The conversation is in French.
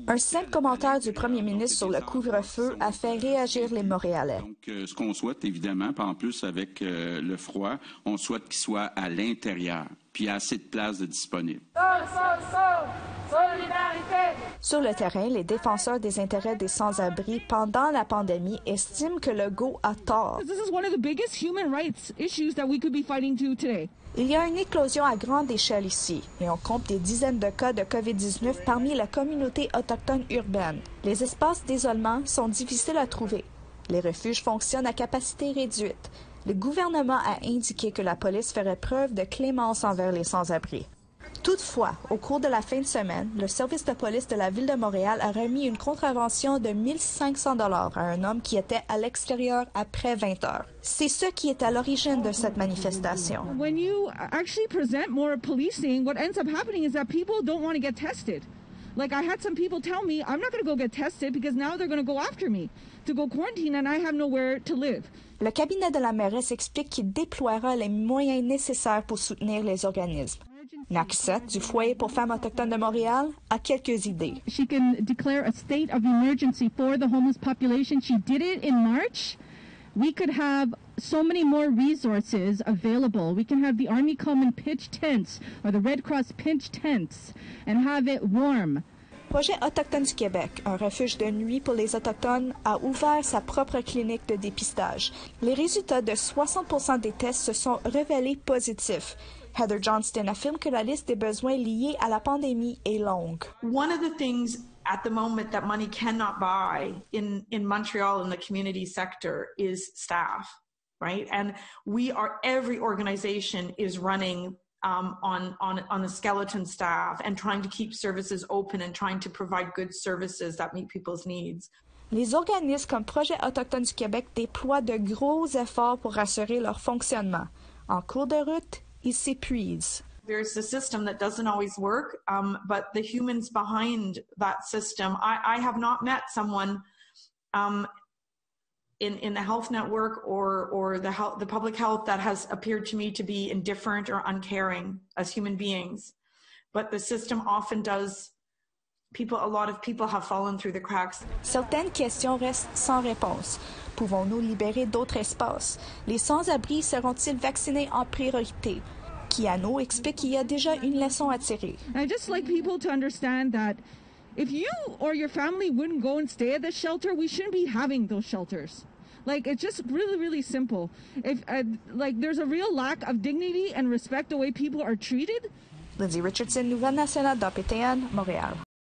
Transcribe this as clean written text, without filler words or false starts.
Un simple commentaire du premier ministre sur le couvre-feu a fait réagir les Montréalais. Donc, ce qu'on souhaite, évidemment, en plus avec le froid, on souhaite qu'il soit à l'intérieur, puis il y a assez de place de disponible. Sur le terrain, les défenseurs des intérêts des sans-abri pendant la pandémie estiment que Legault a tort. Il y a une éclosion à grande échelle ici et on compte des dizaines de cas de COVID-19 parmi la communauté autochtone urbaine. Les espaces d'isolement sont difficiles à trouver. Les refuges fonctionnent à capacité réduite. Le gouvernement a indiqué que la police ferait preuve de clémence envers les sans-abri. Toutefois, au cours de la fin de semaine, le service de police de la Ville de Montréal a remis une contravention de 1 500 $ à un homme qui était à l'extérieur après 20 heures. C'est ce qui est à l'origine de cette manifestation. When you actually present more policing, what ends up happening is that people don't want to get tested. Like I had some people tell me, I'm not going to go get tested because now they're going to go after me to go quarantine and I have nowhere to live. Le cabinet de la mairesse explique qu'il déploiera les moyens nécessaires pour soutenir les organismes. Naxet, du Foyer pour femmes autochtones de Montréal, a quelques idées. She can declare a state of emergency for the homeless population. She did it in March. We could have so many more resources available. We can have the Army come and pitch tents or the Red Cross pitch tents and have it warm. Projet Autochtone du Québec, un refuge de nuit pour les Autochtones, a ouvert sa propre clinique de dépistage. Les résultats de 60% des tests se sont révélés positifs. Heather Johnston affirme que la liste des besoins liés à la pandémie est longue. One of the things at the moment that money cannot buy in Montreal in the community sector is staff, right? And every organization is running on the skeleton staff and trying to keep services open and trying to provide good services that meet people's needs. Les organismes comme Projet Autochtone du Québec déploient de gros efforts pour assurer leur fonctionnement. En cours de route, ils s'épuisent. There's a system that doesn't always work, but the humans behind that system, I have not met someone in the health network or the public health that has appeared to me to be indifferent or uncaring as human beings. But the system often does. A lot of people have fallen through the cracks. Certaines questions restent sans réponse. Pouvons-nous libérer d'autres espaces? Les sans-abri seront-ils vaccinés en priorité? Kiano explique qu'il y a déjà une leçon à tirer. I just like people to understand that if you or your family wouldn't go and stay at the shelter, we shouldn't be having those shelters. Like, it's just really, really simple. If there's a real lack of dignity and respect the way people are treated. Lindsay Richardson, Nouvelle Nationale, dans PTN, Montréal.